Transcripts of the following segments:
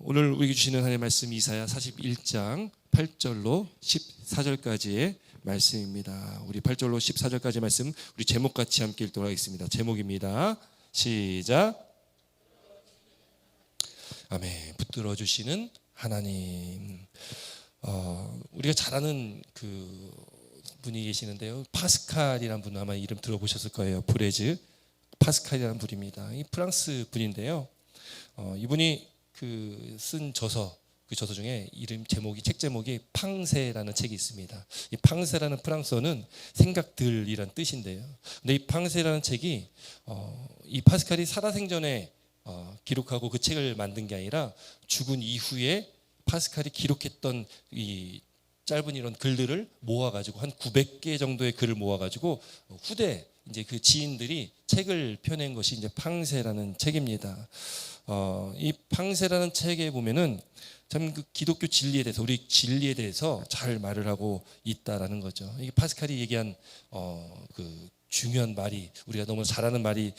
오늘 우리에게 주시는 하나님의 말씀 이사야 41장 8절로 14절까지의 말씀입니다. 우리 8절로 14절까지 말씀 우리 제목 같이 함께 읽도록 하겠습니다. 제목입니다. 시작. 아멘. 붙들어 주시는 하나님. 우리가 잘 아는 그 분이 계시는데요. 파스칼이라는 분 아마 이름 들어보셨을 거예요. 브레즈 파스칼이라는 분입니다. 이 프랑스 분인데요. 이분이 쓴 저서, 그 저서 중에 책 제목이 팡세라는 책이 있습니다. 이 팡세라는 프랑스어는 생각들이란 뜻인데요. 근데 이 팡세라는 책이 이 파스칼이 살아생전에 기록하고 그 책을 만든 게 아니라 죽은 이후에 파스칼이 기록했던 이 짧은 이런 글들을 모아가지고 한 900개 정도의 글을 모아가지고 후대 이제 그 지인들이 책을 펴낸 것이 이제 팡세라는 책입니다. 이 팡세라는 책에 보면은 참 그 기독교 진리에 대해서, 우리 진리에 대해서 잘 말을 하고 있다라는 거죠. 이게 파스칼이 얘기한 그 중요한 말이, 우리가 너무 잘 아는 말이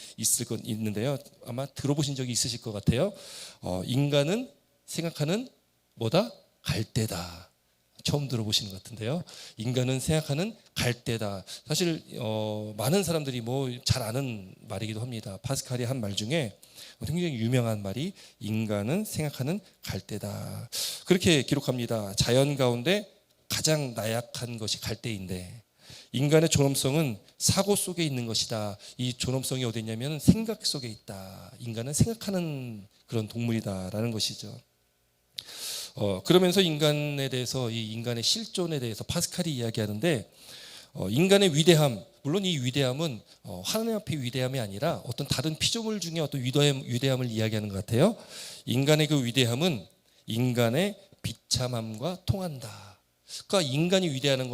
있는데요. 아마 들어보신 적이 있으실 것 같아요. 인간은 생각하는 뭐다? 갈대다. 처음 들어보시는 것 같은데요. 인간은 생각하는 갈대다. 사실 많은 사람들이 뭐 잘 아는 말이기도 합니다. 파스칼이 한 말 중에 굉장히 유명한 말이 인간은 생각하는 갈대다. 그렇게 기록합니다. 자연 가운데 가장 나약한 것이 갈대인데 인간의 존엄성은 사고 속에 있는 것이다. 이 존엄성이 어디 있냐면 생각 속에 있다. 인간은 생각하는 그런 동물이다라는 것이죠. 그러면서 인간에 대해서, 이 인간의 실존에 대해서 파스칼이 이야기하는데 인간의 위대함, 물론 이 위대함은 하나님 앞의 위대함이 아니라 어떤 다른 피조물 중에 어떤 위대함을 이야기하는 것 같아요. 인간의 그 위대함은 인간의 비참함과 통한다. 그러니까 인간이 위대하다는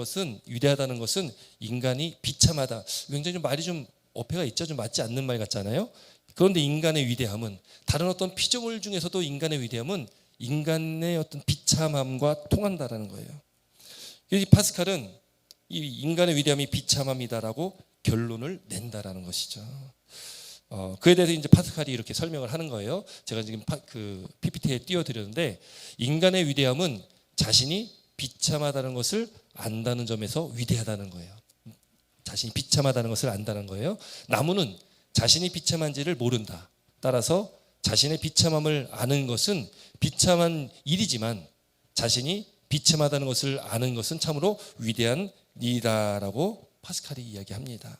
것은 인간이 비참하다. 굉장히 말이 좀 어폐가 있죠. 좀 맞지 않는 말 같잖아요. 그런데 인간의 위대함은, 다른 어떤 피조물 중에서도 인간의 위대함은 인간의 어떤 비참함과 통한다라는 거예요. 이 파스칼은 이 인간의 위대함이 비참함이다라고 결론을 낸다라는 것이죠. 그에 대해서 이제 파스칼이 이렇게 설명을 하는 거예요. 제가 지금 그 PPT에 띄워드렸는데, 인간의 위대함은 자신이 비참하다는 것을 안다는 점에서 위대하다는 거예요. 자신이 비참하다는 것을 안다는 거예요. 나무는 자신이 비참한지를 모른다. 따라서 자신의 비참함을 아는 것은 비참한 일이지만 자신이 비참하다는 것을 아는 것은 참으로 위대한 일이다라고 파스칼이 이야기합니다.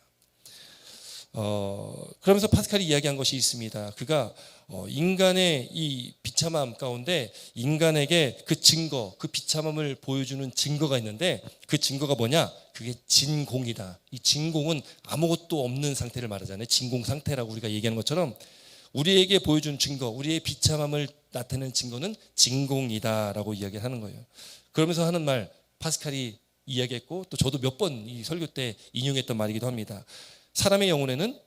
그러면서 파스칼이 이야기한 것이 있습니다. 그가 인간의 이 비참함 가운데 인간에게 그 증거, 그 비참함을 보여주는 증거가 있는데, 그 증거가 뭐냐? 그게 진공이다. 이 진공은 아무것도 없는 상태를 말하잖아요. 진공 상태라고 우리가 얘기하는 것처럼 우리에게 보여준 증거, 우리의 비참함을 나타내는 증거는 진공이다라고 이야기하는 거예요. 그러면서 하는 말, 파스칼이 이야기했고 또 저도 몇 번 이 설교 때 인용했던 말이기도 합니다. 사람의 영혼에는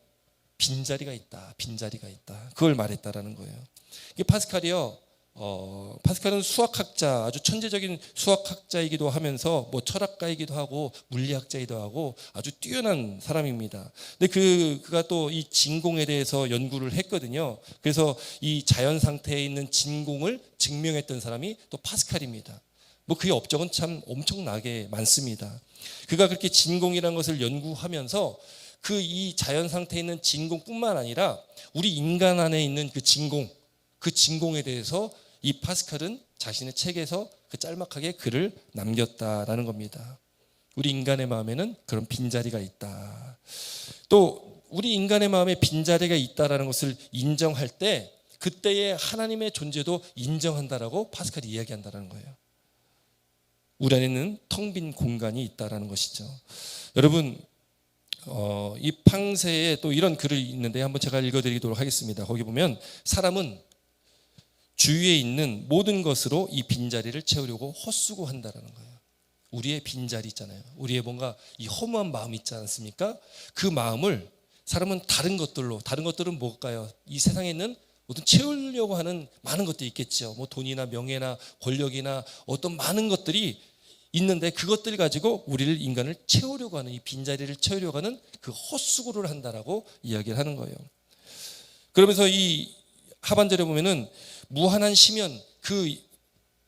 빈자리가 있다. 빈자리가 있다. 그걸 말했다라는 거예요. 이게 파스칼이요. 파스칼은 수학학자, 아주 천재적인 수학학자이기도 하면서 뭐 철학가이기도 하고 물리학자이기도 하고 아주 뛰어난 사람입니다. 근데 그가 또 이 진공에 대해서 연구를 했거든요. 그래서 이 자연 상태에 있는 진공을 증명했던 사람이 또 파스칼입니다. 뭐 그의 업적은 참 엄청나게 많습니다. 그가 그렇게 진공이라는 것을 연구하면서 그 이 자연 상태에 있는 진공뿐만 아니라 우리 인간 안에 있는 그 진공에 대해서 이 파스칼은 자신의 책에서 그 짤막하게 글을 남겼다라는 겁니다. 우리 인간의 마음에는 그런 빈자리가 있다. 또 우리 인간의 마음에 빈자리가 있다라는 것을 인정할 때 그때의 하나님의 존재도 인정한다라고 파스칼이 이야기한다라는 거예요. 우리 안에는 텅 빈 공간이 있다라는 것이죠. 여러분, 이 팡세에 또 이런 글을 있는데 한번 제가 읽어드리도록 하겠습니다. 거기 보면 사람은 주위에 있는 모든 것으로 이 빈자리를 채우려고 헛수고한다라는 거예요. 우리의 빈자리 있잖아요. 우리의 뭔가 이 허무한 마음 있지 않습니까? 그 마음을 사람은 다른 것들은 뭘까요? 이 세상에 있는 모든 채우려고 하는 많은 것들이 있겠죠. 뭐 돈이나 명예나 권력이나 어떤 많은 것들이 있는데 그것들 가지고 인간을 채우려고 하는, 이 빈자리를 채우려고 하는 그 헛수고를 한다라고 이야기를 하는 거예요. 그러면서 이 하반절에 보면은 무한한 시면 그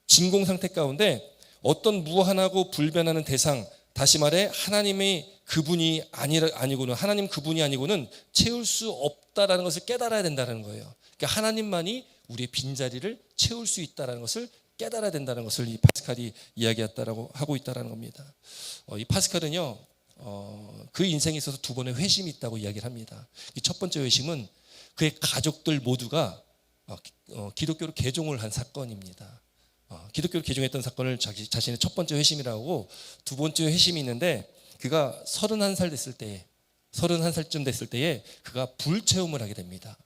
진공 상태 가운데 어떤 무한하고 불변하는 대상, 다시 말해 하나님이 그분이 아니고는 하나님 그분이 아니고는 채울 수 없다라는 것을 깨달아야 된다는 거예요. 그러니까 하나님만이 우리의 빈자리를 채울 수 있다라는 것을 깨달아야 된다는 것을 이 파스칼이 이야기했다라고 하고 있다라는 겁니다. 이 파스칼은요, 그 인생에 있어서 두 번의 회심이 있다고 이야기를 합니다. 이 첫 번째 회심은 그의 가족들 모두가 기독교로 개종을 한 사건입니다. 기독교로 개종했던 사건을 자신의 첫 번째 회심이라고 하고, 두 번째 회심이 있는데 그가 31살 됐을 때에 31살쯤 됐을 때에 그가 불체험을 하게 됩니다.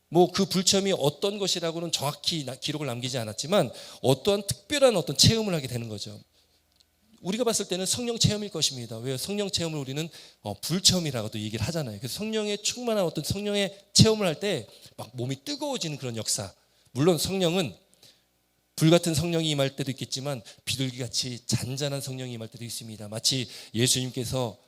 뭐 그 불체험이 어떤 것이라고는 정확히 기록을 남기지 않았지만 어떠한 특별한 어떤 체험을 하게 되는 거죠. 우리가 봤을 때는 성령 체험일 것입니다. 왜 성령 체험을 우리는 불체험이라고도 얘기를 하잖아요. 그래서 성령의 충만한 어떤 성령의 체험을 할 때 막 몸이 뜨거워지는 그런 역사. 물론 성령은 불같은 성령이 임할 때도 있겠지만 비둘기같이 잔잔한 성령이 임할 때도 있습니다. 마치 예수님께서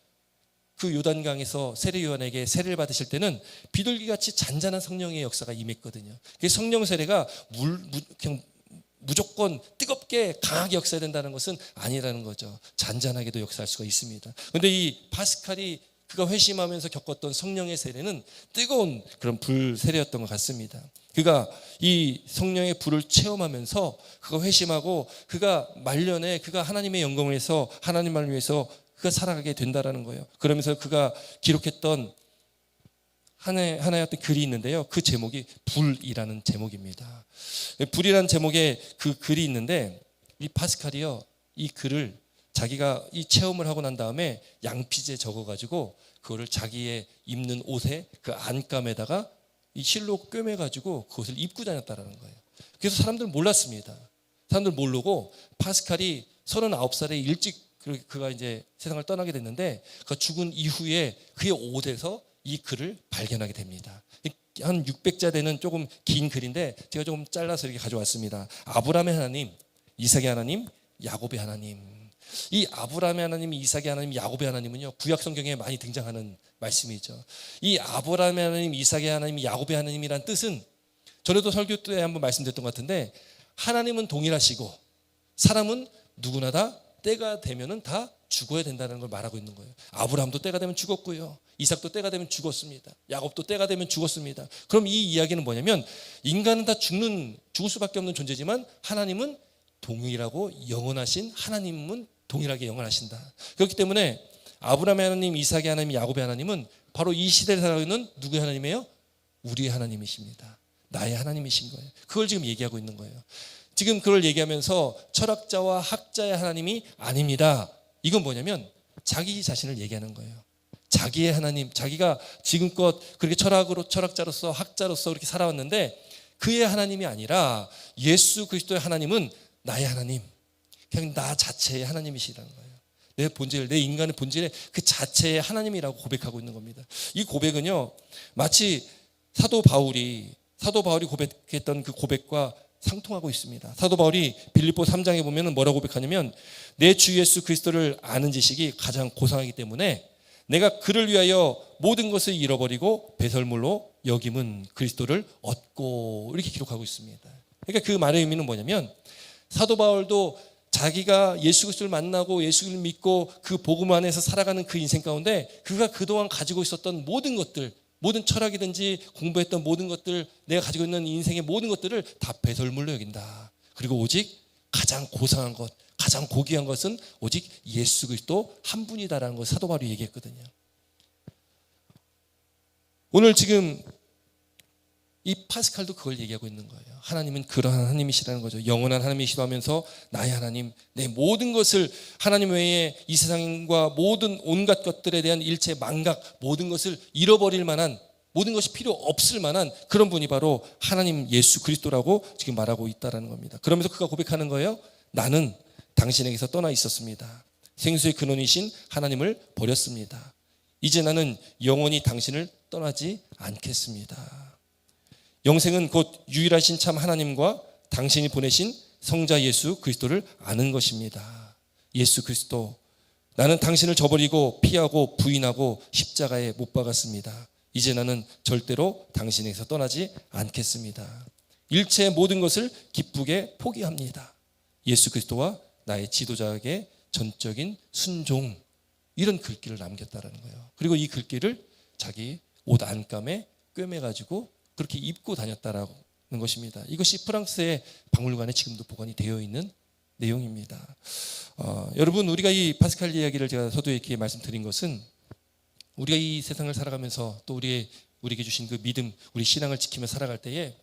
그 요단강에서 세례 요한에게 세례를 받으실 때는 비둘기같이 잔잔한 성령의 역사가 임했거든요. 성령 세례가 그냥 무조건 뜨겁게 강하게 역사해야 된다는 것은 아니라는 거죠. 잔잔하게도 역사할 수가 있습니다. 그런데 이 파스칼이 그가 회심하면서 겪었던 성령의 세례는 뜨거운 그런 불 세례였던 것 같습니다. 그가 이 성령의 불을 체험하면서 그가 회심하고 그가 말년에 그가 하나님의 영광을 위해서 하나님을 위해서 그가 살아가게 된다라는 거예요. 그러면서 그가 기록했던 하나의 어떤 글이 있는데요. 그 제목이 불이라는 제목입니다. 불이라는 제목의 그 글이 있는데 이 파스칼이요, 이 글을 자기가 이 체험을 하고 난 다음에 양피지에 적어가지고 그거를 자기의 입는 옷에 그 안감에다가 이 실로 꿰매가지고 그것을 입고 다녔다라는 거예요. 그래서 사람들 몰랐습니다. 사람들 모르고 파스칼이 39살에 일찍 그가 이제 세상을 떠나게 됐는데 그가 죽은 이후에 그의 옷에서 이 글을 발견하게 됩니다. 한 600자 되는 조금 긴 글인데 제가 조금 잘라서 이렇게 가져왔습니다. 아브라함의 하나님, 이삭의 하나님, 야곱의 하나님. 이 아브라함의 하나님, 이삭의 하나님, 야곱의 하나님은요, 구약 성경에 많이 등장하는 말씀이죠. 이 아브라함의 하나님, 이삭의 하나님, 야곱의 하나님이란 뜻은 전에도 설교 때 한번 말씀드렸던 것 같은데 하나님은 동일하시고 사람은 누구나 다 때가 되면은 다 죽어야 된다는 걸 말하고 있는 거예요. 아브라함도 때가 되면 죽었고요. 이삭도 때가 되면 죽었습니다. 야곱도 때가 되면 죽었습니다. 그럼 이 이야기는 뭐냐면 인간은 다 죽을 수밖에 없는 존재지만 하나님은 동일하고 영원하신 하나님은 동일하게 영원하신다. 그렇기 때문에 아브라함의 하나님, 이삭의 하나님, 야곱의 하나님은 바로 이 시대에 살아가고 있는 누구의 하나님이에요? 우리의 하나님이십니다. 나의 하나님이신 거예요. 그걸 지금 얘기하고 있는 거예요. 지금 그걸 얘기하면서 철학자와 학자의 하나님이 아닙니다. 이건 뭐냐면 자기 자신을 얘기하는 거예요. 자기의 하나님, 자기가 지금껏 그렇게 철학자로서 학자로서 그렇게 살아왔는데 그의 하나님이 아니라 예수 그리스도의 하나님은 나의 하나님, 그냥 나 자체의 하나님이시라는 거예요. 내 본질, 내 인간의 본질의 그 자체의 하나님이라고 고백하고 있는 겁니다. 이 고백은요, 마치 사도 바울이 고백했던 그 고백과 상통하고 있습니다. 사도 바울이 빌립보 3장에 보면 뭐라고 고백하냐면 내 주 예수 그리스도를 아는 지식이 가장 고상하기 때문에 내가 그를 위하여 모든 것을 잃어버리고 배설물로 여김은 그리스도를 얻고, 이렇게 기록하고 있습니다. 그러니까 그 말의 의미는 뭐냐면 사도 바울도 자기가 예수 그리스도를 만나고 예수를 믿고 그 복음 안에서 살아가는 그 인생 가운데 그가 그동안 가지고 있었던 모든 것들, 모든 철학이든지 공부했던 모든 것들, 내가 가지고 있는 인생의 모든 것들을 다 배설물로 여긴다. 그리고 오직 가장 고상한 것, 가장 고귀한 것은 오직 예수 그리스도 한 분이다라는 것을 사도 바울이 얘기했거든요. 오늘 지금 이 파스칼도 그걸 얘기하고 있는 거예요. 하나님은 그러한 하나님이시라는 거죠. 영원한 하나님이시도 하면서 나의 하나님, 내 모든 것을 하나님 외에 이 세상과 모든 온갖 것들에 대한 일체 망각, 모든 것을 잃어버릴 만한, 모든 것이 필요 없을 만한 그런 분이 바로 하나님 예수 그리스도라고 지금 말하고 있다는 겁니다. 그러면서 그가 고백하는 거예요. 나는 당신에게서 떠나 있었습니다. 생수의 근원이신 하나님을 버렸습니다. 이제 나는 영원히 당신을 떠나지 않겠습니다. 영생은 곧 유일하신 참 하나님과 당신이 보내신 성자 예수 그리스도를 아는 것입니다. 예수 그리스도, 나는 당신을 저버리고 피하고 부인하고 십자가에 못 박았습니다. 이제 나는 절대로 당신에게서 떠나지 않겠습니다. 일체의 모든 것을 기쁘게 포기합니다. 예수 그리스도와 나의 지도자에게 전적인 순종, 이런 글귀를 남겼다라는 거예요. 그리고 이 글귀를 자기 옷 안감에 꿰매가지고 그렇게 입고 다녔다라는 것입니다. 이것이 프랑스의 박물관에 지금도 보관이 되어 있는 내용입니다. 여러분, 우리가 이 파스칼 이야기를 제가 서두에 이렇게 말씀드린 것은 우리가 이 세상을 살아가면서 또 우리에게 주신 그 믿음, 우리 신앙을 지키며 살아갈 때에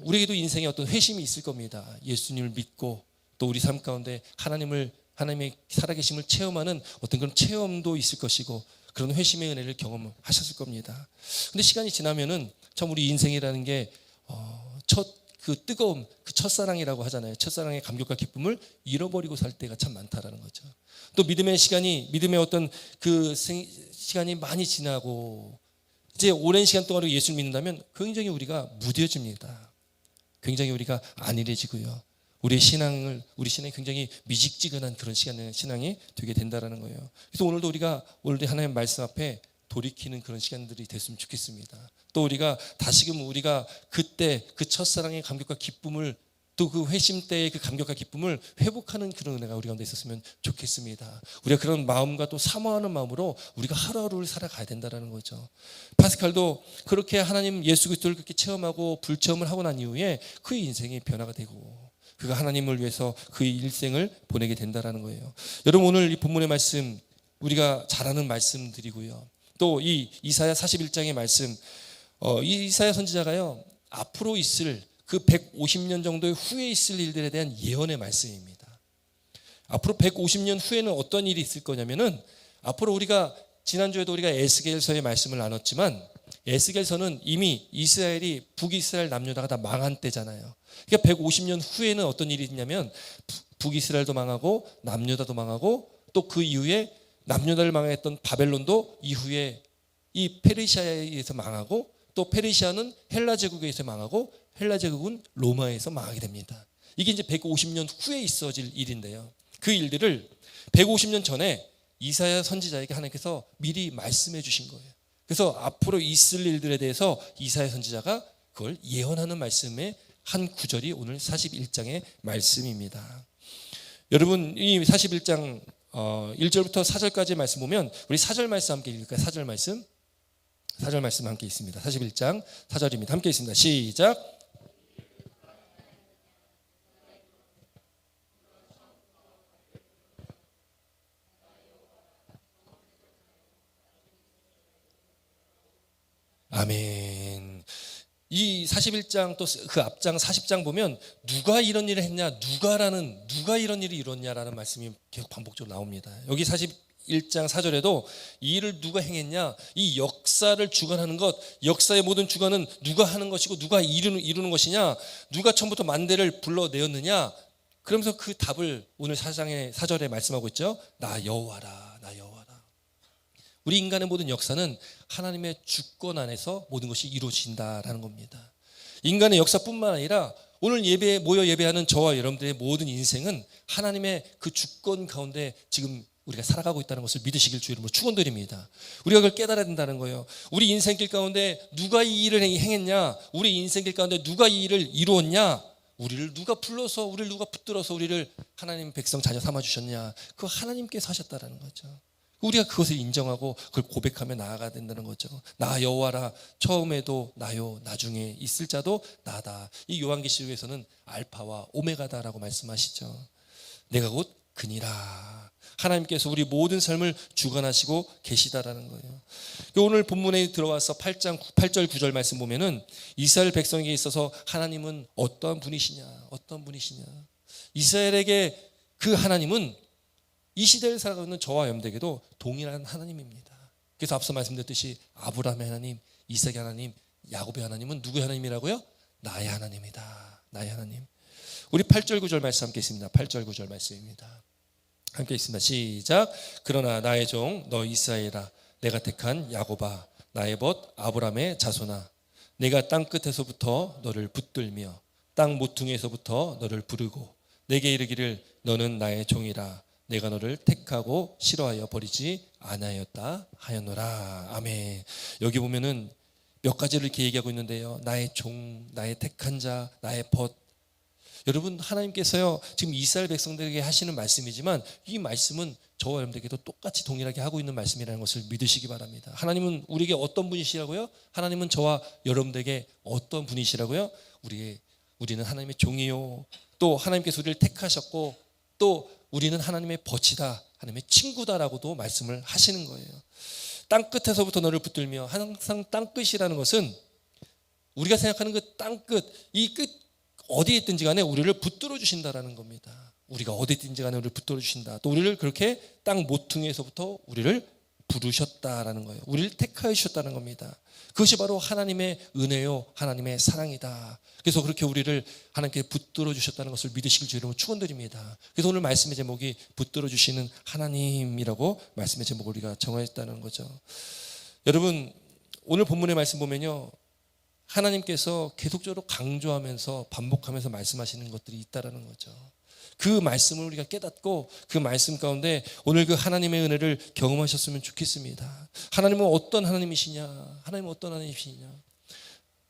우리에게도 인생에 어떤 회심이 있을 겁니다. 예수님을 믿고 또 우리 삶 가운데 하나님의 살아계심을 체험하는 어떤 그런 체험도 있을 것이고 그런 회심의 은혜를 경험하셨을 겁니다. 근데 시간이 지나면은 참 우리 인생이라는 게 그 뜨거움, 그 첫사랑이라고 하잖아요. 첫사랑의 감격과 기쁨을 잃어버리고 살 때가 참 많다라는 거죠. 또 믿음의 어떤 그 시간이 많이 지나고 이제 오랜 시간 동안 예수를 믿는다면 굉장히 우리가 무뎌집니다. 굉장히 우리가 안일해지고요. 우리 신앙이 굉장히 미직지근한 그런 신앙이 되게 된다라는 거예요. 그래서 오늘도 하나님 말씀 앞에 돌이키는 그런 시간들이 됐으면 좋겠습니다. 또 우리가 다시금 그때 그 첫사랑의 감격과 기쁨을 또 그 회심 때의 그 감격과 기쁨을 회복하는 그런 은혜가 우리 가운데 있었으면 좋겠습니다. 우리가 그런 마음과 또 사모하는 마음으로 우리가 하루하루를 살아가야 된다는 거죠. 파스칼도 그렇게 하나님 예수 그리스도를 그렇게 체험하고 불체험을 하고 난 이후에 그의 인생이 변화가 되고 그가 하나님을 위해서 그의 일생을 보내게 된다는 거예요. 여러분, 오늘 이 본문의 말씀 우리가 잘 아는 말씀드리고요. 또 이 이사야 41장의 말씀, 이 이사야 선지자가요 앞으로 있을 그 150년 정도의 후에 있을 일들에 대한 예언의 말씀입니다. 앞으로 150년 후에는 어떤 일이 있을 거냐면은 앞으로 우리가 지난주에도 우리가 에스겔서의 말씀을 나눴지만 에스겔서는 이미 이스라엘이 북이스라엘 남유다가 다 망한 때잖아요. 그러니까 150년 후에는 어떤 일이 있냐면 북이스라엘도 망하고 남유다도 망하고 또 그 이후에 남유다를 망했던 바벨론도 이후에 이 페르시아에 의해서 망하고 또 페르시아는 헬라 제국에 의해서 망하고 헬라 제국은 로마에서 망하게 됩니다. 이게 이제 150년 후에 있어질 일인데요. 그 일들을 150년 전에 이사야 선지자에게 하나님께서 미리 말씀해 주신 거예요. 그래서 앞으로 있을 일들에 대해서 이사야 선지자가 그걸 예언하는 말씀의 한 구절이 오늘 41장의 말씀입니다. 여러분, 이 41장 1절부터 4절까지의 말씀 보면 우리 4절 말씀 함께 읽을까요? 4절 말씀 함께 있습니다. 41장 4절입니다. 함께 있습니다. 시작. 아멘. 이 41장 또 그 앞장 40장 보면 누가 이런 일을 했냐, 누가 이런 일을 이뤘냐라는 말씀이 계속 반복적으로 나옵니다. 여기 41장 4절에도 이 일을 누가 행했냐, 이 역사를 주관하는 것, 역사의 모든 주관은 누가 하는 것이고 누가 이루는 것이냐, 누가 처음부터 만대를 불러내었느냐, 그러면서 그 답을 오늘 4장의 4절에 말씀하고 있죠. 나 여호와라, 나 여호와라. 우리 인간의 모든 역사는 하나님의 주권 안에서 모든 것이 이루어진다라는 겁니다. 인간의 역사뿐만 아니라 오늘 모여 예배하는 저와 여러분들의 모든 인생은 하나님의 그 주권 가운데 지금 우리가 살아가고 있다는 것을 믿으시길 주의 이름으로 축원드립니다. 우리가 그걸 깨달아야 된다는 거예요. 우리 인생길 가운데 누가 이 일을 행했냐, 우리 인생길 가운데 누가 이 일을 이루었냐, 우리를 누가 불러서, 우리를 누가 붙들어서 우리를 하나님 백성 자녀 삼아주셨냐, 그거 하나님께서 하셨다라는 거죠. 우리가 그것을 인정하고 그걸 고백하며 나아가야 된다는 거죠. 나 여호와라, 처음에도 나요, 나중에 있을 자도 나다. 이 요한계시록에서는 알파와 오메가다라고 말씀하시죠. 내가 곧 그니라. 하나님께서 우리 모든 삶을 주관하시고 계시다라는 거예요. 오늘 본문에 들어와서 8절 9절 말씀 보면은 이스라엘 백성에게 있어서 하나님은 어떤 분이시냐. 이스라엘에게 그 하나님은 이 시대를 살아가고 있는 저와 여러분들에게도 동일한 하나님입니다. 그래서 앞서 말씀드렸듯이 아브라함의 하나님, 이삭의 하나님, 야곱의 하나님은 누구의 하나님이라고요? 나의 하나님이다. 나의 하나님. 우리 8절 9절 말씀 함께 있습니다. 8절 9절 말씀입니다. 함께 있습니다. 시작. 그러나 나의 종 너 이스라엘아, 내가 택한 야곱아, 나의 벗 아브라함의 자손아, 내가 땅 끝에서부터 너를 붙들며 땅 모퉁이에서부터 너를 부르고 내게 이르기를 너는 나의 종이라, 내가 너를 택하고 싫어하여 버리지 아니하였다 하였노라. 아멘. 여기 보면은 몇 가지를 이렇게 얘기하고 있는데요. 나의 종, 나의 택한 자, 나의 벗. 여러분, 하나님께서요 지금 이스라엘 백성들에게 하시는 말씀이지만 이 말씀은 저와 여러분들에게도 똑같이 동일하게 하고 있는 말씀이라는 것을 믿으시기 바랍니다. 하나님은 우리에게 어떤 분이시라고요? 하나님은 저와 여러분들에게 어떤 분이시라고요? 우리는 하나님의 종이요, 또 하나님께서 우리를 택하셨고, 또 우리는 하나님의 벗이다, 하나님의 친구다라고도 말씀을 하시는 거예요. 땅끝에서부터 너를 붙들며. 항상 땅끝이라는 것은 우리가 생각하는 그 땅끝, 이 끝 어디에 있든지 간에 우리를 붙들어 주신다라는 겁니다. 우리가 어디 있든지 간에 우리를 붙들어 주신다. 또 우리를 그렇게 땅 모퉁이에서부터 우리를 부르셨다라는 거예요. 우리를 택하여 주셨다는 겁니다. 그것이 바로 하나님의 은혜요, 하나님의 사랑이다. 그래서 그렇게 우리를 하나님께 붙들어 주셨다는 것을 믿으시길 주의 이름으로 축원드립니다. 그래서 오늘 말씀의 제목이 붙들어 주시는 하나님이라고 말씀의 제목을 우리가 정하였다는 거죠. 여러분, 오늘 본문의 말씀 보면요, 하나님께서 계속적으로 강조하면서 반복하면서 말씀하시는 것들이 있다라는 거죠. 그 말씀을 우리가 깨닫고 그 말씀 가운데 오늘 그 하나님의 은혜를 경험하셨으면 좋겠습니다. 하나님은 어떤 하나님이시냐? 하나님은 어떤 하나님이시냐?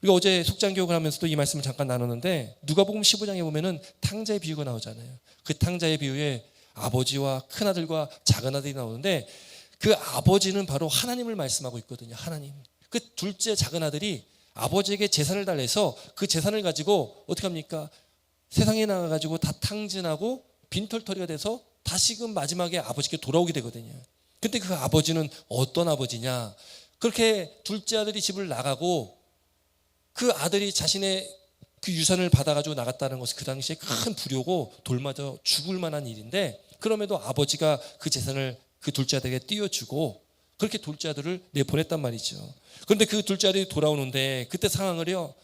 우리가 어제 속장교육을 하면서도 이 말씀을 잠깐 나눴는데, 누가복음 15장에 보면은 탕자의 비유가 나오잖아요. 그 탕자의 비유에 아버지와 큰아들과 작은아들이 나오는데, 그 아버지는 바로 하나님을 말씀하고 있거든요. 하나님. 그 둘째 작은아들이 아버지에게 재산을 달래서 그 재산을 가지고 어떻게 합니까? 세상에 나가가지고 다 탕진하고 빈털터리가 돼서 다시금 마지막에 아버지께 돌아오게 되거든요. 근데 그 아버지는 어떤 아버지냐? 그렇게 둘째 아들이 집을 나가고 그 아들이 자신의 그 유산을 받아가지고 나갔다는 것은 그 당시에 큰 불효고 돌맞아 죽을 만한 일인데, 그럼에도 아버지가 그 재산을 그 둘째 아들에게 띄워주고 그렇게 둘째 아들을 내보냈단 말이죠. 그런데 그 둘째 아들이 돌아오는데 그때 상황을요,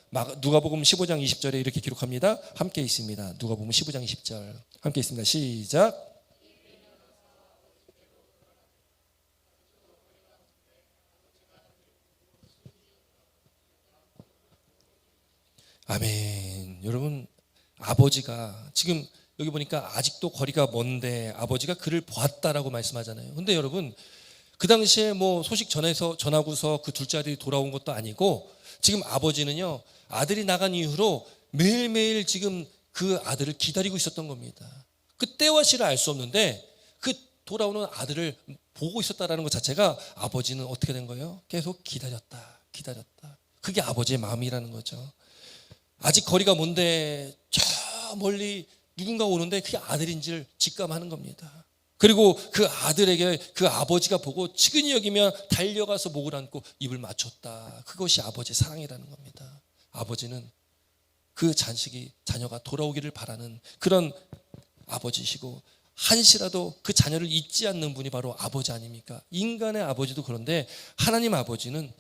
누가복음 15장 20절에 이렇게 기록합니다. 함께 있습니다. 누가복음 15장 20절 함께 있습니다. 시작. 아멘. 여러분, 아버지가 지금 여기 보니까 아직도 거리가 먼데 아버지가 그를 보았다라고 말씀하잖아요. 근데 여러분, 그 당시에 뭐 소식 전하고서 그 둘째 아들이 돌아온 것도 아니고, 지금 아버지는요, 아들이 나간 이후로 매일매일 지금 그 아들을 기다리고 있었던 겁니다. 그 때와 시를 알 수 없는데 그 돌아오는 아들을 보고 있었다라는 것 자체가 아버지는 어떻게 된 거예요? 계속 기다렸다. 그게 아버지의 마음이라는 거죠. 아직 거리가 먼데 저 멀리 누군가 오는데 그게 아들인지를 직감하는 겁니다. 그리고 그 아들에게 그 아버지가 보고 측은히 여기며 달려가서 목을 안고 입을 맞췄다. 그것이 아버지의 사랑이라는 겁니다. 아버지는 그 자녀가 돌아오기를 바라는 그런 아버지시고, 한시라도 그 자녀를 잊지 않는 분이 바로 아버지 아닙니까? 인간의 아버지도 그런데 하나님 아버지는,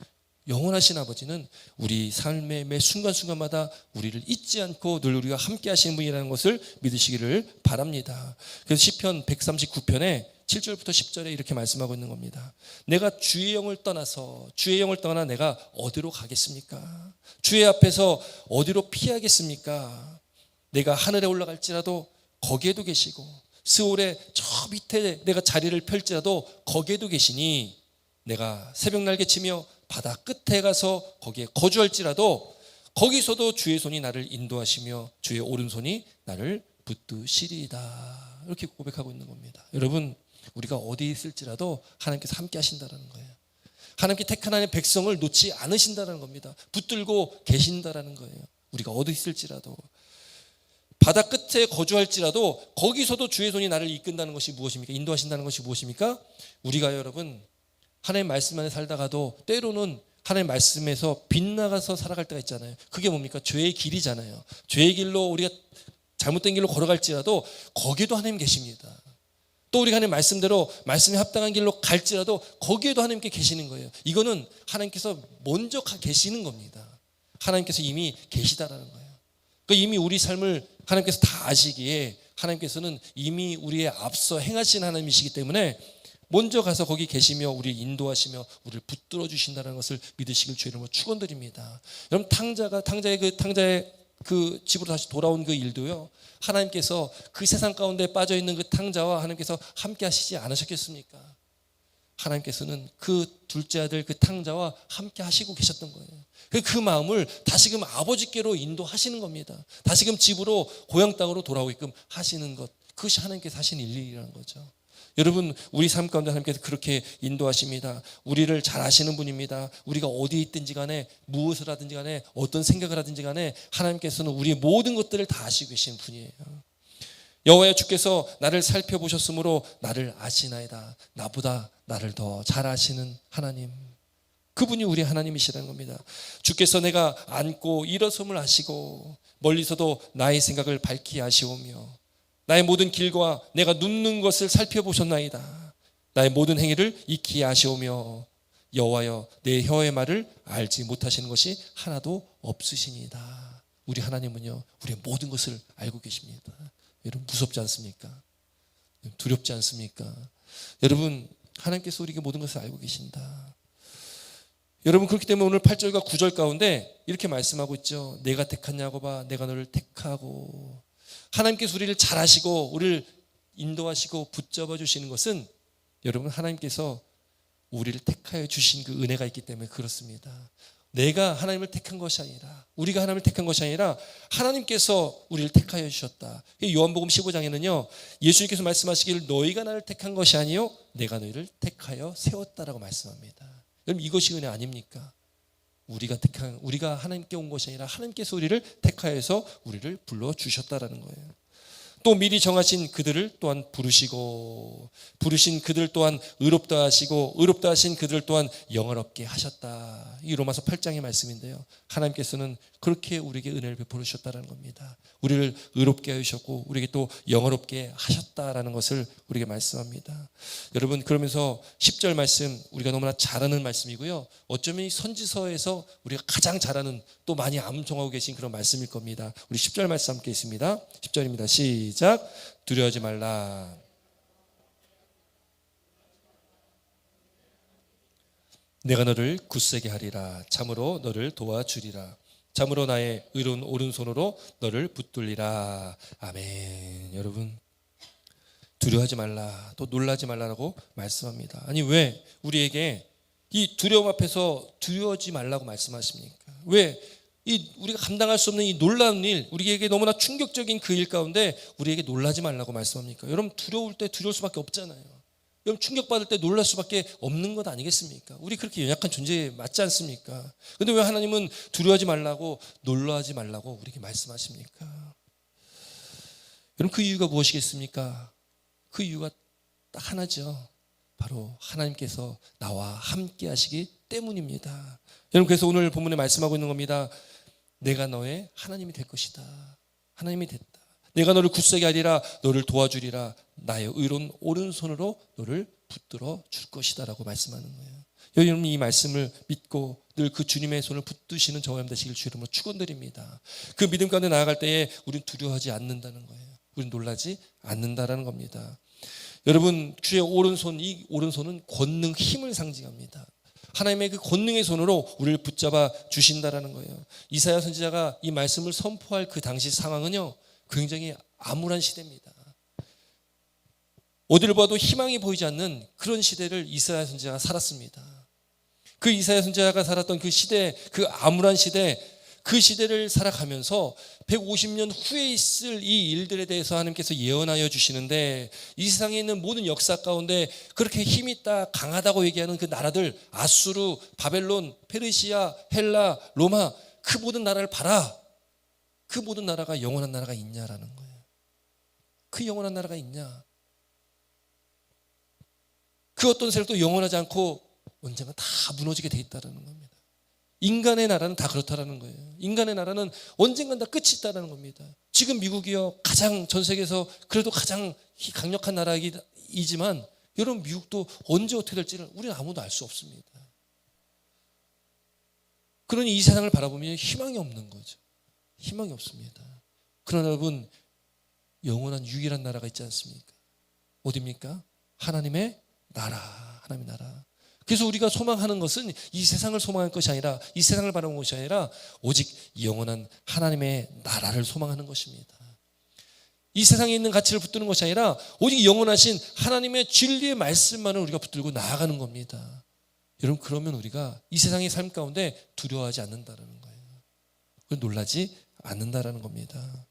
영원하신 아버지는 우리 삶의 매 순간순간마다 우리를 잊지 않고 늘 우리가 함께 하시는 분이라는 것을 믿으시기를 바랍니다. 그래서 시편 139편에 7절부터 10절에 이렇게 말씀하고 있는 겁니다. 내가 주의 영을 떠나 내가 어디로 가겠습니까? 주의 앞에서 어디로 피하겠습니까? 내가 하늘에 올라갈지라도 거기에도 계시고, 스올의 저 밑에 내가 자리를 펼지라도 거기에도 계시니, 내가 새벽 날개치며 바다 끝에 가서 거기에 거주할지라도 거기서도 주의 손이 나를 인도하시며 주의 오른손이 나를 붙드시리이다. 이렇게 고백하고 있는 겁니다. 여러분, 우리가 어디 있을지라도 하나님께서 함께 하신다는 거예요. 하나님께 택한 하나님의 백성을 놓지 않으신다는 겁니다. 붙들고 계신다는 거예요. 우리가 어디 있을지라도, 바다 끝에 거주할지라도 거기서도 주의 손이 나를 이끈다는 것이 무엇입니까? 인도하신다는 것이 무엇입니까? 우리가 여러분, 하나님 말씀 안에 살다가도 때로는 하나님 말씀에서 빗나가서 살아갈 때가 있잖아요. 그게 뭡니까? 죄의 길이잖아요. 죄의 길로 우리가 잘못된 길로 걸어갈지라도 거기에도 하나님 계십니다. 또 우리가 하나님 말씀대로 말씀에 합당한 길로 갈지라도 거기에도 하나님께 계시는 거예요. 이거는 하나님께서 먼저 계시는 겁니다. 하나님께서 이미 계시다라는 거예요. 그러니까 이미 우리 삶을 하나님께서 다 아시기에 하나님께서는 이미 우리의 앞서 행하신 하나님이시기 때문에 먼저 가서 거기 계시며 우리를 인도하시며 우리를 붙들어 주신다는 것을 믿으시길 주의 이름으로 축원드립니다. 여러분, 탕자의 그 집으로 다시 돌아온 그 일도요, 하나님께서 그 세상 가운데 빠져 있는 그 탕자와 하나님께서 함께 하시지 않으셨겠습니까? 하나님께서는 그 둘째 아들 그 탕자와 함께 하시고 계셨던 거예요. 그 마음을 다시금 아버지께로 인도하시는 겁니다. 다시금 집으로 고향 땅으로 돌아오게끔 하시는 것, 그것이 하나님께서 하신 일이라는 거죠. 여러분, 우리 삶 가운데 하나님께서 그렇게 인도하십니다. 우리를 잘 아시는 분입니다. 우리가 어디에 있든지 간에, 무엇을 하든지 간에, 어떤 생각을 하든지 간에 하나님께서는 우리의 모든 것들을 다 아시고 계신 분이에요. 여호와여, 주께서 나를 살펴보셨으므로 나를 아시나이다. 나보다 나를 더 잘 아시는 하나님, 그분이 우리 하나님이시라는 겁니다. 주께서 내가 앉고 일어섬을 아시고 멀리서도 나의 생각을 밝히 아시오며 나의 모든 길과 내가 눕는 것을 살펴보셨나이다. 나의 모든 행위를 익히 아시오며 여호와여, 내 혀의 말을 알지 못하시는 것이 하나도 없으시니이다. 우리 하나님은요, 우리의 모든 것을 알고 계십니다. 여러분, 무섭지 않습니까? 두렵지 않습니까? 여러분, 하나님께서 우리에게 모든 것을 알고 계신다. 여러분, 그렇기 때문에 오늘 8절과 9절 가운데 이렇게 말씀하고 있죠. 내가 택한 야곱아, 내가 너를 택하고. 하나님께서 우리를 잘 아시고 우리를 인도하시고 붙잡아 주시는 것은, 여러분, 하나님께서 우리를 택하여 주신 그 은혜가 있기 때문에 그렇습니다. 내가 하나님을 택한 것이 아니라, 우리가 하나님을 택한 것이 아니라 하나님께서 우리를 택하여 주셨다. 요한복음 15장에는요 예수님께서 말씀하시기를 너희가 나를 택한 것이 아니요 내가 너희를 택하여 세웠다라고 말씀합니다. 여러분, 이것이 은혜 아닙니까? 우리가 하나님께 온 것이 아니라 하나님께서 우리를 택하여서 우리를 불러주셨다라는 거예요. 또 미리 정하신 그들을 또한 부르시고, 부르신 그들 또한 의롭다 하시고, 의롭다 하신 그들 또한 영화롭게 하셨다. 이 로마서 8장의 말씀인데요, 하나님께서는 그렇게 우리에게 은혜를 베풀어 주셨다는 겁니다. 우리를 의롭게 하셨고 우리에게 또 영화롭게 하셨다라는 것을 우리에게 말씀합니다. 여러분, 그러면서 10절 말씀, 우리가 너무나 잘 아는 말씀이고요, 어쩌면 이 선지서에서 우리가 가장 잘 아는, 또 많이 암송하고 계신 그런 말씀일 겁니다. 우리 10절 말씀 함께 있습니다. 10절입니다. 시작. 두려워하지 말라. 내가 너를 굳세게 하리라. 참으로 너를 도와주리라. 참으로 나의 의로운 오른손으로 너를 붙들리라. 아멘. 여러분, 두려워하지 말라, 또 놀라지 말라라고 말씀합니다. 아니, 왜 우리에게 이 두려움 앞에서 두려워하지 말라고 말씀하십니까? 왜 우리가 감당할 수 없는 이 놀라운 일, 우리에게 너무나 충격적인 그 일 가운데 우리에게 놀라지 말라고 말씀합니까? 여러분, 두려울 때 두려울 수밖에 없잖아요. 여러분, 충격받을 때 놀랄 수밖에 없는 것 아니겠습니까? 우리 그렇게 연약한 존재 맞지 않습니까? 그런데 왜 하나님은 두려워하지 말라고, 놀라지 말라고 우리에게 말씀하십니까? 여러분, 그 이유가 무엇이겠습니까? 그 이유가 딱 하나죠. 바로 하나님께서 나와 함께 하시기 때문입니다. 여러분, 그래서 오늘 본문에 말씀하고 있는 겁니다. 내가 너의 하나님이 될 것이다. 하나님이 됐다. 내가 너를 굳세게 하리라. 너를 도와주리라. 나의 의로운 오른손으로 너를 붙들어 줄 것이다 라고 말씀하는 거예요. 여러분, 이 말씀을 믿고 늘 그 주님의 손을 붙드시는 저와 여러분 되시길 주 이름으로 축원드립니다. 그 믿음 가운데 나아갈 때에 우리는 두려워하지 않는다는 거예요. 우리는 놀라지 않는다라는 겁니다. 여러분, 주의 오른손, 이 오른손은 권능, 힘을 상징합니다. 하나님의 그 권능의 손으로 우리를 붙잡아 주신다라는 거예요. 이사야 선지자가 이 말씀을 선포할 그 당시 상황은요, 굉장히 암울한 시대입니다. 어디를 봐도 희망이 보이지 않는 그런 시대를 이사야 선지자가 살았습니다. 그 이사야 선지자가 살았던 그 시대, 그 암울한 시대, 그 시대를 살아가면서 150년 후에 있을 이 일들에 대해서 하나님께서 예언하여 주시는데, 이 세상에 있는 모든 역사 가운데 그렇게 힘있다, 강하다고 얘기하는 그 나라들, 아수르, 바벨론, 페르시아, 헬라, 로마, 그 모든 나라를 봐라. 그 모든 나라가 영원한 나라가 있냐라는 거예요. 그 영원한 나라가 있냐? 그 어떤 세력도 영원하지 않고 언젠가 다 무너지게 돼 있다는 겁니다. 인간의 나라는 다 그렇다라는 거예요. 인간의 나라는 언젠간 다 끝이 있다는 겁니다. 지금 미국이요, 가장 전 세계에서 그래도 가장 강력한 나라이지만, 여러분, 미국도 언제 어떻게 될지를 우리는 아무도 알 수 없습니다. 그러니 이 세상을 바라보면 희망이 없는 거죠. 희망이 없습니다. 그러나 여러분, 영원한 유일한 나라가 있지 않습니까? 어디입니까? 하나님의 나라. 하나님의 나라. 그래서 우리가 소망하는 것은 이 세상을 소망할 것이 아니라, 이 세상을 바라보는 것이 아니라 오직 영원한 하나님의 나라를 소망하는 것입니다. 이 세상에 있는 가치를 붙드는 것이 아니라 오직 영원하신 하나님의 진리의 말씀만을 우리가 붙들고 나아가는 겁니다. 여러분, 그러면 우리가 이 세상의 삶 가운데 두려워하지 않는다는 거예요. 놀라지 않는다라는 겁니다.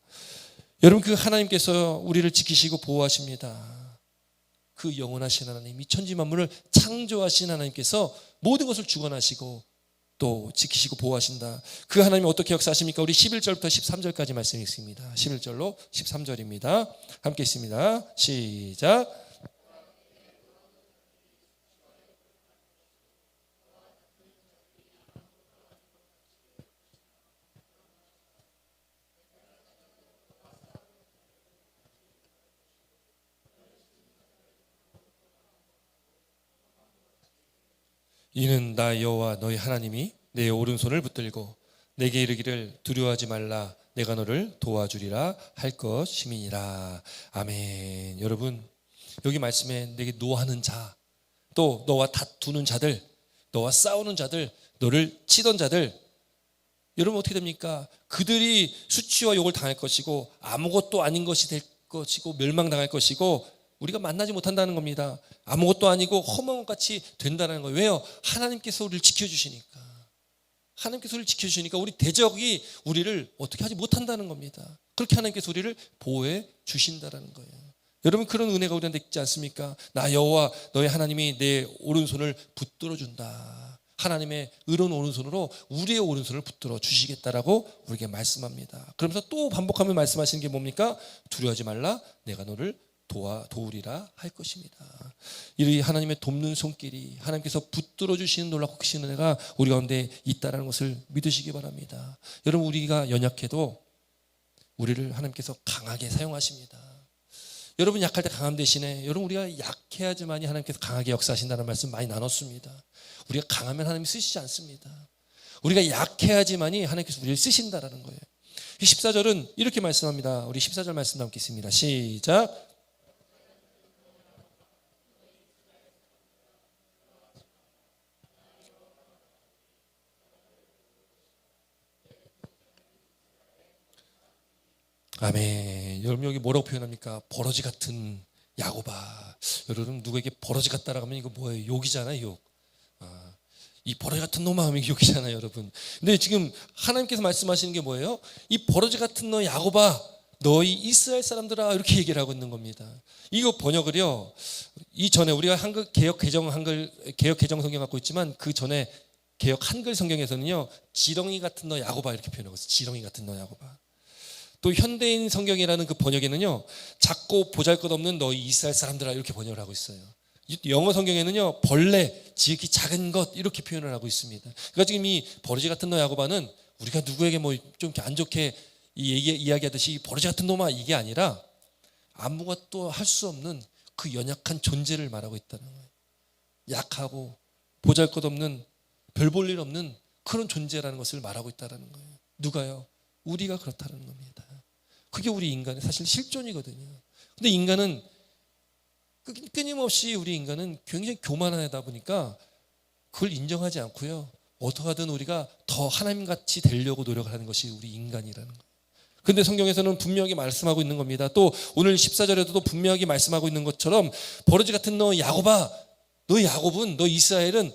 여러분, 그 하나님께서 우리를 지키시고 보호하십니다. 그 영원하신 하나님, 이 천지 만물을 창조하신 하나님께서 모든 것을 주관하시고 또 지키시고 보호하신다. 그 하나님이 어떻게 역사하십니까? 우리 11절부터 13절까지 말씀이 있습니다. 11절로 13절입니다. 함께 있습니다. 시작. 이는 나 여호와 너희 하나님이 내 오른손을 붙들고 내게 이르기를 두려워하지 말라, 내가 너를 도와주리라 할 것임이니라. 아멘. 여러분, 여기 말씀에 내게 노하는 자, 또 너와 다투는 자들, 너와 싸우는 자들, 너를 치던 자들, 여러분 어떻게 됩니까? 그들이 수치와 욕을 당할 것이고 아무것도 아닌 것이 될 것이고 멸망당할 것이고 우리가 만나지 못한다는 겁니다. 아무것도 아니고 험한 것 같이 된다는 거예요. 왜요? 하나님께서 우리를 지켜주시니까. 하나님께서 우리를 지켜주시니까 우리 대적이 우리를 어떻게 하지 못한다는 겁니다. 그렇게 하나님께서 우리를 보호해 주신다는 거예요. 여러분, 그런 은혜가 우리한테 있지 않습니까? 나 여호와 너의 하나님이 내 오른손을 붙들어 준다. 하나님의 의로운 오른손으로 우리의 오른손을 붙들어 주시겠다라고 우리에게 말씀합니다. 그러면서 또 반복하며 말씀하시는 게 뭡니까? 두려워하지 말라, 내가 너를 도우리라 할 것입니다. 이 하나님의 돕는 손길이, 하나님께서 붙들어 주시는 놀랍고 크신 은혜가 우리 가운데 있다는 것을 믿으시기 바랍니다. 여러분, 우리가 연약해도 우리를 하나님께서 강하게 사용하십니다. 여러분, 약할 때 강함 대신에 여러분, 우리가 약해야지만이 하나님께서 강하게 역사하신다는 말씀 많이 나눴습니다. 우리가 강하면 하나님이 쓰시지 않습니다. 우리가 약해야지만이 하나님께서 우리를 쓰신다라는 거예요. 14절은 이렇게 말씀합니다. 우리 14절 말씀 남겠습니다. 시작. 아멘. 여러분, 여기 뭐라고 표현합니까? 버러지 같은 야곱아. 여러분, 누구에게 버러지 같다라고 하면 이거 뭐예요? 욕이잖아요, 욕. 이 버러지 같은 놈아 하면 욕이잖아요, 여러분. 근데 지금 하나님께서 말씀하시는 게 뭐예요? 이 버러지 같은 너 야곱아, 너희 이스라엘 사람들아, 이렇게 얘기를 하고 있는 겁니다. 이거 번역을요, 이전에 우리가 개혁 개정 성경 갖고 있지만 그 전에 개혁 한글 성경에서는요, 지렁이 같은 너 야곱아 이렇게 표현하고 있어요. 지렁이 같은 너 야곱아. 또 현대인 성경이라는 그 번역에는요, 작고 보잘것없는 너희 이스라엘 사람들아 이렇게 번역을 하고 있어요. 영어 성경에는요, 벌레, 지극히 작은 것 이렇게 표현을 하고 있습니다. 그러니까 지금 이 버러지 같은 너 야곱아는 우리가 누구에게 뭐 좀 안 좋게 이야기하듯이 버러지 같은 놈아 이게 아니라 아무것도 할 수 없는 그 연약한 존재를 말하고 있다는 거예요. 약하고 보잘것없는 별 볼 일 없는 그런 존재라는 것을 말하고 있다는 거예요. 누가요? 우리가 그렇다는 겁니다. 그게 우리 인간의 사실 실존이거든요. 근데 인간은 끊임없이 우리 인간은 굉장히 교만하다 보니까 그걸 인정하지 않고요, 어떻게 하든 우리가 더 하나님같이 되려고 노력을 하는 것이 우리 인간이라는 거예요. 그런데 성경에서는 분명히 말씀하고 있는 겁니다. 또 오늘 14절에도 분명히 말씀하고 있는 것처럼 버러지 같은 너 야곱아, 너 야곱은, 너 이스라엘은,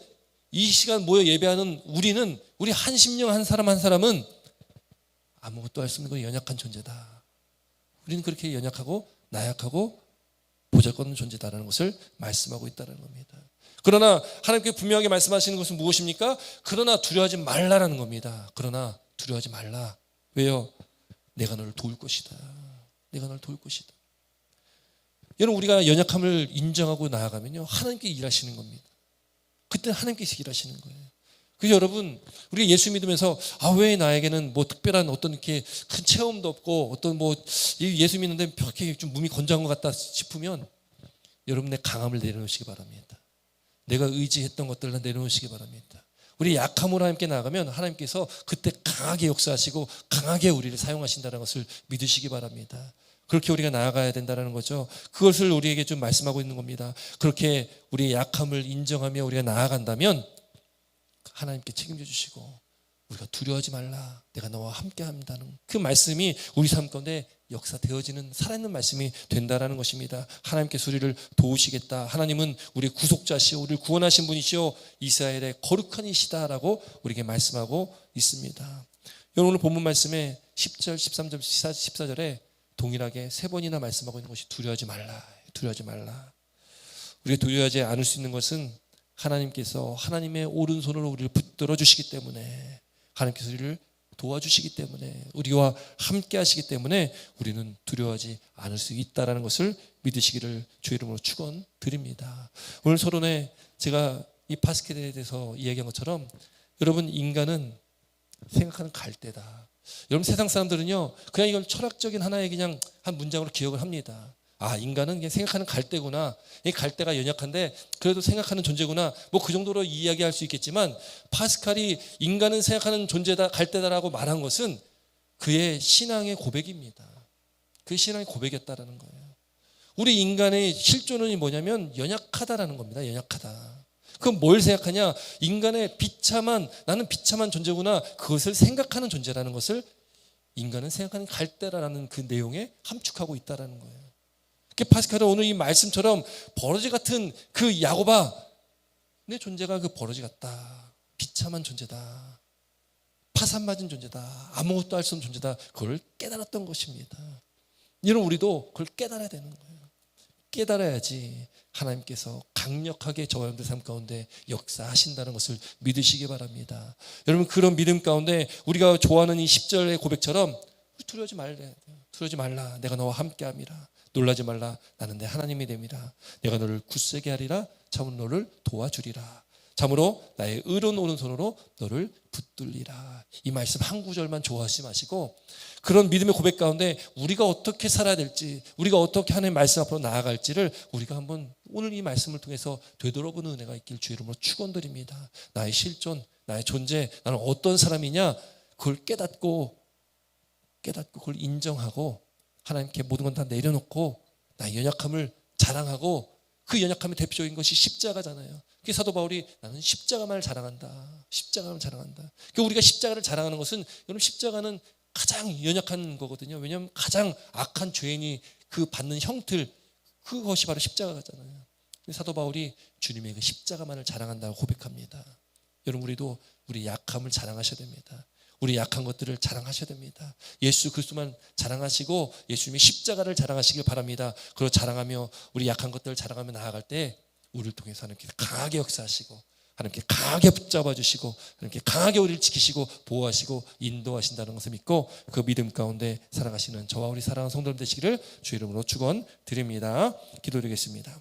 이 시간 모여 예배하는 우리 한 심령 한 사람 한 사람은 아무것도 할 수 없는 그 연약한 존재다. 우리는 그렇게 연약하고 나약하고 보잘것없는 존재다라는 것을 말씀하고 있다는 겁니다. 그러나 하나님께 분명하게 말씀하시는 것은 무엇입니까? 그러나 두려워하지 말라라는 겁니다. 그러나 두려워하지 말라. 왜요? 내가 너를 도울 것이다. 내가 너를 도울 것이다. 여러분, 우리가 연약함을 인정하고 나아가면요, 하나님께 일하시는 겁니다. 그때 하나님께서 일하시는 거예요. 그래서 여러분, 우리가 예수 믿으면서 왜 나에게는 뭐 특별한 어떤 이렇게 큰 체험도 없고 어떤 뭐 예수 믿는데 그렇게 좀 몸이 건장한 것 같다 싶으면 여러분의 강함을 내려놓으시기 바랍니다. 내가 의지했던 것들을 내려놓으시기 바랍니다. 우리 약함으로 하나님께 나아가면 하나님께서 그때 강하게 역사하시고 강하게 우리를 사용하신다는 것을 믿으시기 바랍니다. 그렇게 우리가 나아가야 된다는 거죠. 그것을 우리에게 좀 말씀하고 있는 겁니다. 그렇게 우리의 약함을 인정하며 우리가 나아간다면 하나님께 책임져 주시고 우리가 두려워하지 말라, 내가 너와 함께 한다는 그 말씀이 우리 삶 가운데 역사되어지는 살아있는 말씀이 된다라는 것입니다. 하나님께서 우리를 도우시겠다. 하나님은 우리의 구속자시오, 우리를 구원하신 분이시오, 이스라엘의 거룩한 이시다라고 우리에게 말씀하고 있습니다. 오늘 본문 말씀에 10절, 13절, 14절에 동일하게 3번이나 말씀하고 있는 것이 두려워하지 말라, 두려워하지 말라. 우리가 두려워하지 않을 수 있는 것은 하나님께서 하나님의 오른손으로 우리를 붙들어 주시기 때문에, 하나님께서 우리를 도와주시기 때문에, 우리와 함께 하시기 때문에 우리는 두려워하지 않을 수 있다는 것을 믿으시기를 주의 이름으로 축원드립니다. 오늘 서론에 제가 이 파스칼에 대해서 이야기한 것처럼, 여러분, 인간은 생각하는 갈대다. 여러분, 세상 사람들은요 그냥 이걸 철학적인 하나의 그냥 한 문장으로 기억을 합니다. 아, 인간은 그냥 생각하는 갈대구나, 이 갈대가 연약한데 그래도 생각하는 존재구나, 뭐 그 정도로 이야기할 수 있겠지만, 파스칼이 인간은 생각하는 존재다, 갈대다라고 말한 것은 그의 신앙의 고백입니다. 그의 신앙의 고백이었다라는 거예요. 우리 인간의 실존은 뭐냐면 연약하다라는 겁니다. 연약하다. 그럼 뭘 생각하냐? 인간의 비참한, 나는 비참한 존재구나, 그것을 생각하는 존재라는 것을 인간은 생각하는 갈대라는 그 내용에 함축하고 있다라는 거예요. 파스칼은 오늘 이 말씀처럼 버러지 같은 그 야곱아, 내 존재가 그 버러지 같다, 비참한 존재다, 파산맞은 존재다, 아무것도 할 수 없는 존재다, 그걸 깨달았던 것입니다. 이런 우리도 그걸 깨달아야 되는 거예요. 깨달아야지 하나님께서 강력하게 저와 여러분들 삶 가운데 역사하신다는 것을 믿으시기 바랍니다. 여러분, 그런 믿음 가운데 우리가 좋아하는 이 10절의 고백처럼 두려워하지 말래, 두려워하지 말라, 내가 너와 함께함이라. 놀라지 말라, 나는 내 하나님이 됨이라. 내가 너를 굳세게 하리라. 참으로 너를 도와주리라. 참으로 나의 의로운 오른손으로 너를 붙들리라. 이 말씀 한 구절만 좋아하지 마시고, 그런 믿음의 고백 가운데 우리가 어떻게 살아야 될지, 우리가 어떻게 하나님의 말씀 앞으로 나아갈지를 우리가 한번 오늘 이 말씀을 통해서 되돌아보는 은혜가 있길 주의 이름으로 축원드립니다. 나의 실존, 나의 존재, 나는 어떤 사람이냐, 그걸 깨닫고 그걸 인정하고 하나님께 모든 건 다 내려놓고 나의 연약함을 자랑하고, 그 연약함의 대표적인 것이 십자가잖아요. 그게 사도 바울이 나는 십자가만을 자랑한다, 십자가만 자랑한다. 그러니까 우리가 십자가를 자랑하는 것은, 여러분, 십자가는 가장 연약한 거거든요. 왜냐하면 가장 악한 죄인이 그 받는 형틀, 그것이 바로 십자가잖아요. 사도 바울이 주님의 그 십자가만을 자랑한다고 고백합니다. 여러분, 우리도 우리 약함을 자랑하셔야 됩니다. 우리 약한 것들을 자랑하셔야 됩니다. 예수 그리스도만 자랑하시고 예수님의 십자가를 자랑하시길 바랍니다. 그리고 자랑하며 우리 약한 것들을 자랑하며 나아갈 때 우리를 통해서 하나님께 강하게 역사하시고, 하나님께 강하게 붙잡아 주시고, 하나님께 강하게 우리를 지키시고 보호하시고 인도하신다는 것을 믿고, 그 믿음 가운데 살아가시는 저와 우리 사랑하는 성도들 되시기를 주의 이름으로 축원드립니다. 기도드리겠습니다.